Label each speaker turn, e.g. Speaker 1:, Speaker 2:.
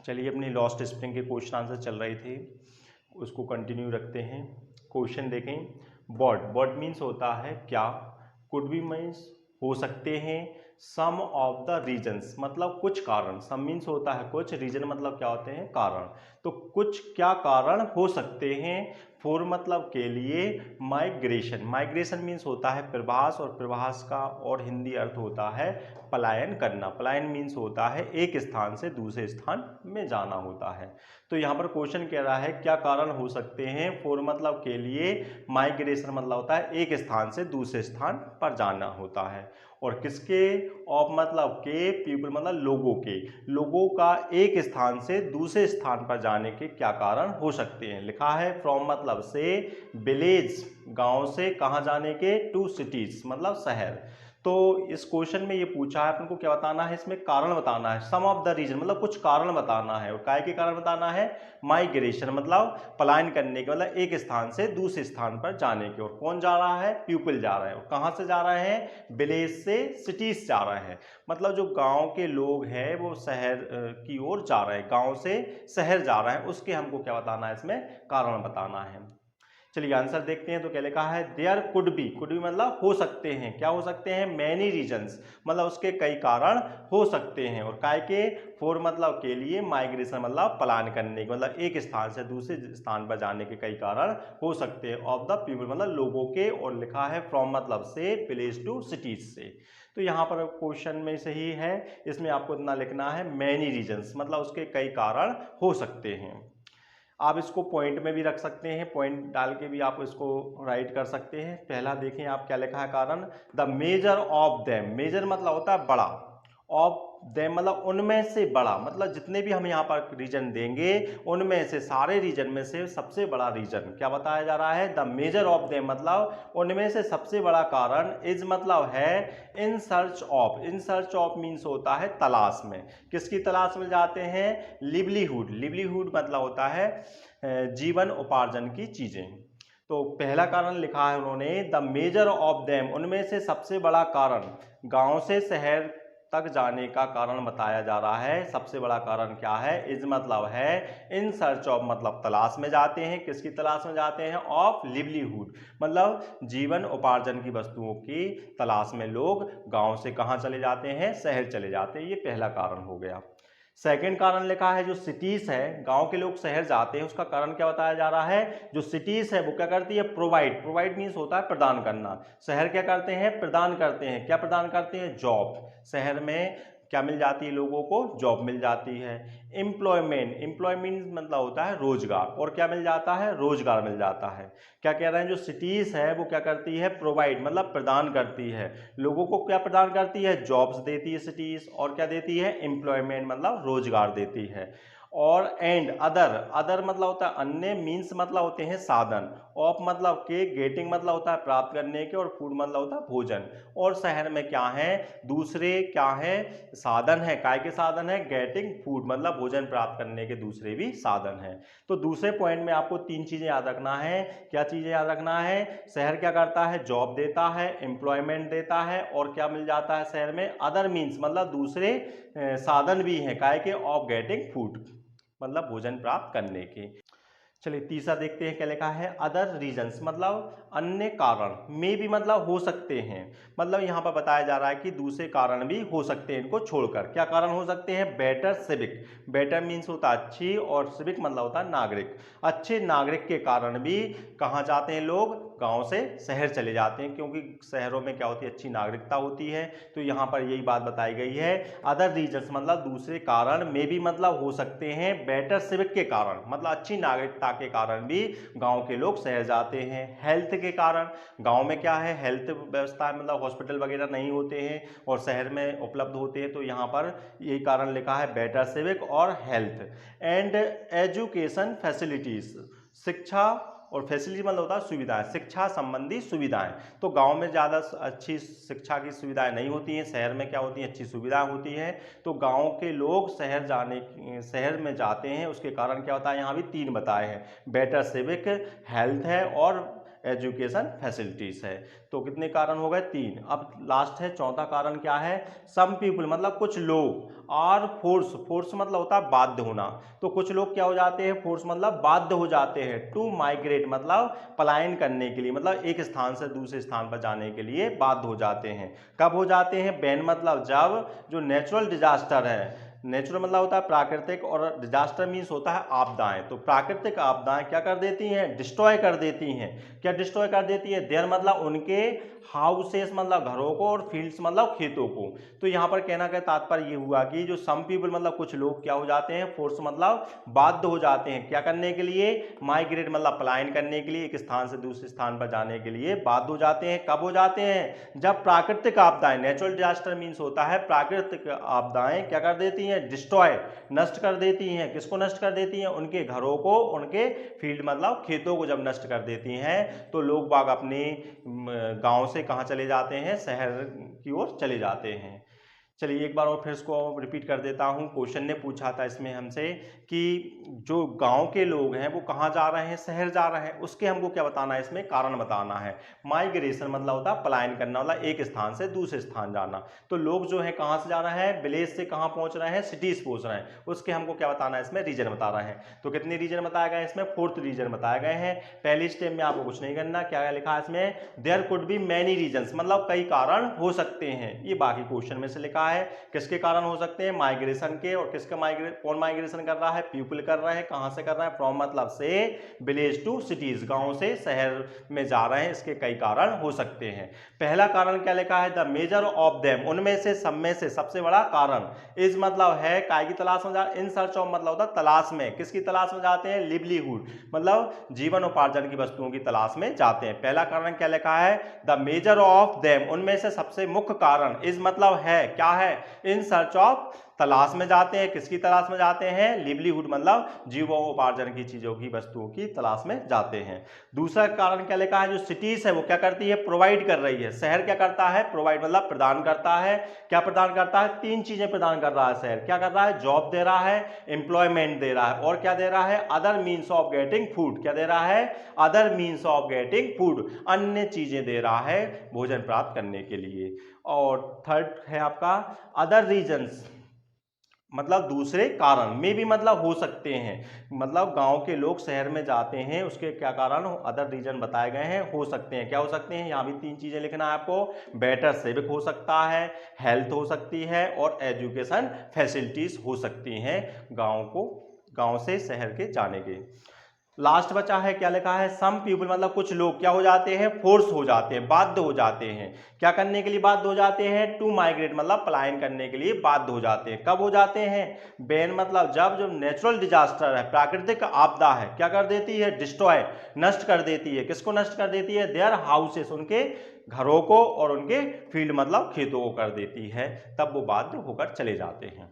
Speaker 1: चलिए अपनी lost spring के क्वेश्चन आंसर चल रहे थे, उसको कंटिन्यू रखते हैं। क्वेश्चन देखें, बॉट मीन्स होता है क्या, कुड बी मीन्स हो सकते हैं, सम ऑफ द रीजन्स मतलब कुछ कारण, सम मीन्स होता है कुछ, रीजन मतलब क्या होते हैं कारण, तो कुछ क्या कारण हो सकते हैं, फॉर मतलब के लिए, माइग्रेशन मीन्स होता है प्रवास, और प्रवास का और हिंदी अर्थ होता है पलायन करना, पलायन मीन्स होता है एक स्थान से दूसरे स्थान में जाना होता है। तो यहाँ पर क्वेश्चन कह रहा है क्या कारण हो सकते हैं, फॉर मतलब के लिए, माइग्रेशन मतलब होता है एक स्थान से दूसरे स्थान पर जाना होता है, और किसके, ऑफ मतलब के, पीपल मतलब लोगों के, लोगों का एक स्थान से दूसरे स्थान पर जाने के क्या कारण हो सकते हैं। लिखा है फ्रॉम मतलब से, विलेज गांव से कहाँ जाने के, टू सिटीज मतलब शहर। तो इस क्वेश्चन में ये पूछा है अपन को क्या बताना है, इसमें कारण बताना है, सम ऑफ द रीजन मतलब कुछ कारण बताना है, और काय के कारण बताना है, माइग्रेशन मतलब पलायन करने के, मतलब एक स्थान से दूसरे स्थान पर जाने के, और कौन जा रहा है, पीपल जा रहे हैं, और कहां से जा रहे हैं, विलेज से सिटीज जा रहे हैं, मतलब जो गांव के लोग हैं वो शहर की ओर जा रहे हैं, गांव से शहर जा रहे हैं, उसके हमको क्या बताना है, इसमें कारण बताना है। चलिए आंसर देखते हैं। तो क्या लिखा है, देयर कुड बी मतलब हो सकते हैं, क्या हो सकते हैं, मैनी रीजन्स मतलब उसके कई कारण हो सकते हैं, और काय के, फॉर मतलब के लिए, माइग्रेशन मतलब पलायन करने के, मतलब एक स्थान से दूसरे स्थान पर जाने के कई कारण हो सकते हैं, ऑफ द पीपल मतलब लोगों के, और लिखा है फ्रॉम मतलब से, विलेज टू सिटीज से। तो यहाँ पर क्वेश्चन में सही है, इसमें आपको इतना लिखना है, मैनी रीजन्स मतलब उसके कई कारण हो सकते हैं। आप इसको पॉइंट में भी रख सकते हैं, पॉइंट डाल के भी आप इसको राइट कर सकते हैं। पहला देखें आप क्या लिखा है कारण, the major of them, major मतलब होता है बड़ा, ऑफ देम मतलब उनमें से बड़ा, मतलब जितने भी हम यहाँ पर रीजन देंगे उनमें से, सारे रीजन में से सबसे बड़ा रीजन क्या बताया जा रहा है, द मेजर ऑफ देम मतलब उनमें से सबसे बड़ा कारण, इज मतलब है, in search of, in search of means होता है तलाश में, किसकी तलाश में जाते हैं, लिवलीहुड मतलब होता है जीवन उपार्जन की चीजें। तो पहला कारण लिखा है उन्होंने, द मेजर ऑफ देम उनमें से सबसे बड़ा कारण, गांव से शहर तक जाने का कारण बताया जा रहा है। सबसे बड़ा कारण क्या है, इज मतलब है, इन सर्च ऑफ मतलब तलाश में जाते हैं, किसकी तलाश में जाते हैं, ऑफ लिवलीहुड मतलब जीवन उपार्जन की वस्तुओं की तलाश में लोग गांव से कहां चले जाते हैं, शहर चले जाते हैं। ये पहला कारण हो गया। सेकंड कारण लिखा है, जो सिटीज है, गांव के लोग शहर जाते हैं, उसका कारण क्या बताया जा रहा है, जो सिटीज है वो क्या करती है, प्रोवाइड मीन्स होता है प्रदान करना, शहर क्या करते हैं, प्रदान करते हैं, क्या प्रदान करते हैं, जॉब, शहर में क्या मिल जाती है, लोगों को जॉब मिल जाती है। एम्प्लॉयमेंट मतलब होता है रोजगार, और क्या मिल जाता है, रोजगार मिल जाता है। क्या कह रहे हैं, जो सिटीज है वो क्या करती है, प्रोवाइड मतलब प्रदान करती है, लोगों को क्या प्रदान करती है, जॉब्स देती है सिटीज, और क्या देती है, एम्प्लॉयमेंट मतलब रोजगार देती है। और एंड अदर मतलब होता है अन्य, मीन्स मतलब होते हैं साधन, ऑफ मतलब के, गेटिंग मतलब होता है प्राप्त करने के, और फूड मतलब होता है भोजन, और शहर में क्या है, दूसरे क्या है, साधन है, काय के साधन है, गेटिंग फूड मतलब भोजन प्राप्त करने के दूसरे भी साधन है। तो दूसरे पॉइंट में आपको तीन चीजें याद रखना है। क्या चीजें याद रखना है, शहर क्या करता है, जॉब देता है, एम्प्लॉयमेंट देता है, और क्या मिल जाता है शहर में, अदर मीन्स मतलब दूसरे साधन भी हैं, काय के, ऑफ गेटिंग फूड मतलब भोजन प्राप्त करने के। चलिए तीसरा देखते हैं क्या लिखा है, अदर रीजंस मतलब अन्य कारण, में भी मतलब हो सकते हैं, मतलब यहाँ पर बताया जा रहा है कि दूसरे कारण भी हो सकते हैं इनको छोड़कर। क्या कारण हो सकते हैं, बेटर सिविक, बेटर मीन्स होता है अच्छी, और सिविक मतलब होता है नागरिक, अच्छे नागरिक के कारण भी कहाँ जाते हैं लोग, गांव से शहर चले जाते हैं, क्योंकि शहरों में क्या होती है, अच्छी नागरिकता होती है। तो यहाँ पर यही बात बताई गई है, अदर रीजंस मतलब दूसरे कारण, में भी मतलब हो सकते हैं, बेटर सिविक के कारण मतलब अच्छी नागरिकता के कारण भी गांव के लोग शहर जाते हैं। हेल्थ के कारण, गांव में क्या है, हेल्थ व्यवस्था मतलब हॉस्पिटल वगैरह नहीं होते हैं, और शहर में उपलब्ध होते हैं, तो यहाँ पर यही कारण लिखा है, बेटर सिविक और हेल्थ। एंड एजुकेशन फैसिलिटीज, शिक्षा और फैसिलिटी मतलब होता है सुविधाएं, शिक्षा संबंधी सुविधाएं। तो गांव में ज़्यादा अच्छी शिक्षा की सुविधाएं नहीं होती हैं, शहर में क्या होती है, अच्छी सुविधाएं होती हैं। तो गांव के लोग शहर में जाते हैं, उसके कारण क्या होता है, यहाँ भी तीन बताए हैं, बेटर सिविक, हेल्थ है, और एजुकेशन फैसिलिटीज है। तो कितने कारण हो गए? 3। अब लास्ट है चौथा कारण, क्या है? सम पीपल मतलब कुछ लोग, आर फोर्स, फोर्स मतलब होता है बाध्य होना, तो कुछ लोग क्या हो जाते हैं? फोर्स मतलब बाध्य हो जाते हैं, टू माइग्रेट मतलब पलायन करने के लिए, मतलब एक स्थान से दूसरे स्थान पर जाने के लिए बाध्य हो जाते हैं। कब हो जाते हैं? बैन मतलब जब जो नेचुरल डिजास्टर है, नेचुरल मतलब होता है प्राकृतिक, और डिजास्टर मीन्स होता है आपदाएं, तो प्राकृतिक आपदाएं क्या कर देती हैं? डिस्ट्रॉय कर देती हैं। क्या डिस्ट्रॉय कर देती है? देयर मतलब उनके, हाउसेस मतलब घरों को, और फील्ड्स मतलब खेतों को। तो यहाँ पर कहना का तात्पर्य ये हुआ कि जो सम पीपल मतलब कुछ लोग क्या हो जाते हैं? फोर्स मतलब बाध्य हो जाते हैं, क्या करने के लिए? माइग्रेट मतलब पलायन करने के लिए, एक स्थान से दूसरे स्थान पर जाने के लिए बाध्य हो जाते हैं। कब हो जाते हैं? जब प्राकृतिक आपदाएं, नेचुरल डिजास्टर मीन्स होता है प्राकृतिक आपदाएं क्या कर देती हैं? डिस्ट्रॉय, नष्ट कर देती हैं। किसको नष्ट कर देती हैं? उनके घरों को, उनके फील्ड मतलब खेतों को जब नष्ट कर देती हैं, तो लोग बाग अपने गांव से कहां चले जाते हैं? शहर की ओर चले जाते हैं। चलिए एक बार और फिर इसको रिपीट कर देता हूं। क्वेश्चन ने पूछा था इसमें हमसे कि जो गांव के लोग हैं वो कहां जा रहे हैं? शहर जा रहे हैं। उसके हमको क्या बताना है? इसमें कारण बताना है। माइग्रेशन मतलब होता है पलायन करना, मतलब एक स्थान से दूसरे स्थान जाना। तो लोग जो है कहां से जा रहे हैं? विलेज से कहां पहुंच रहे हैं? सिटीज पहुंच रहे हैं। उसके हमको क्या बताना है? इसमें रीजन बता रहे हैं। तो कितने रीजन बताए गए? इसमें 4th रीजन बताए गए हैं। पहली स्टेप में आपको कुछ नहीं करना, क्या लिखा है इसमें? There could be many reasons, मतलब कई कारण हो सकते हैं। ये बाकी क्वेश्चन में से लिखा है। किसके कारण हो सकते हैं? माइग्रेशन के। और किसका कौन माइग्रेशन कर रहा है? पीपल कर रहे हैं। कहां से कर रहे हैं? फ्रॉम मतलब से, विलेज टू सिटीज, गांव से शहर में जा रहे हैं। इसके कई कारण हो सकते हैं। पहला कारण क्या लिखा है? द मेजर ऑफ देम, उनमें से, सब में से सबसे बड़ा कारण, इज मतलब है काय की तलाश में जा, इन सर्च ऑफ मतलब होता है तलाश में। किसकी तलाश में जाते हैं? लिवलीहुड मतलब जीवन उपार्जन की वस्तुओं की तलाश में जाते हैं। पहला कारण क्या लिखा है? द मेजर ऑफ देम, उनमें से सबसे मुख्य कारण, इज मतलब है, क्या है? इन सर्च ऑफ, तलाश में जाते हैं। किसकी तलाश में जाते हैं? लिवलीहुड मतलब जीवोपार्जन की चीजों की, वस्तुओं की तलाश में जाते हैं। दूसरा कारण क्या लिखा है? जो सिटीज है वो क्या करती है? प्रोवाइड कर रही है। शहर क्या करता है? प्रोवाइड मतलब प्रदान करता है। क्या प्रदान करता है? 3 चीजें प्रदान कर रहा है शहर। क्या कर रहा है? जॉब दे रहा है, एम्प्लॉयमेंट दे रहा है, और क्या दे रहा है? Other means of getting food. क्या दे रहा है? Other means of getting food, अन्य चीजें दे रहा है भोजन प्राप्त करने के लिए। और थर्ड है आपका अदर रीजन्स, मतलब दूसरे कारण में भी मतलब हो सकते हैं। मतलब गांव के लोग शहर में जाते हैं, उसके क्या कारण? अदर रीजन बताए गए हैं, हो सकते हैं। क्या हो सकते हैं? यहाँ भी 3 चीजें लिखना है आपको। बेटर सिविक हो सकता है, हेल्थ हो सकती है, और एजुकेशन फैसिलिटीज हो सकती हैं गांव से शहर के जाने के। लास्ट बचा है, क्या लिखा है? सम पीपल मतलब कुछ लोग क्या हो जाते हैं? फोर्स हो जाते हैं, बाध्य हो जाते हैं। क्या करने के लिए बाध्य हो जाते हैं? टू माइग्रेट मतलब पलायन करने के लिए बाध्य हो जाते हैं। कब हो जाते हैं? बैन मतलब जब जो नेचुरल डिजास्टर है, प्राकृतिक आपदा है, क्या कर देती है? डिस्ट्रॉय, नष्ट कर देती है। किसको नष्ट कर देती है? देयर हाउसेस, उनके घरों को, और उनके फील्ड मतलब खेतों को कर देती है, तब वो बाध्य होकर चले जाते हैं।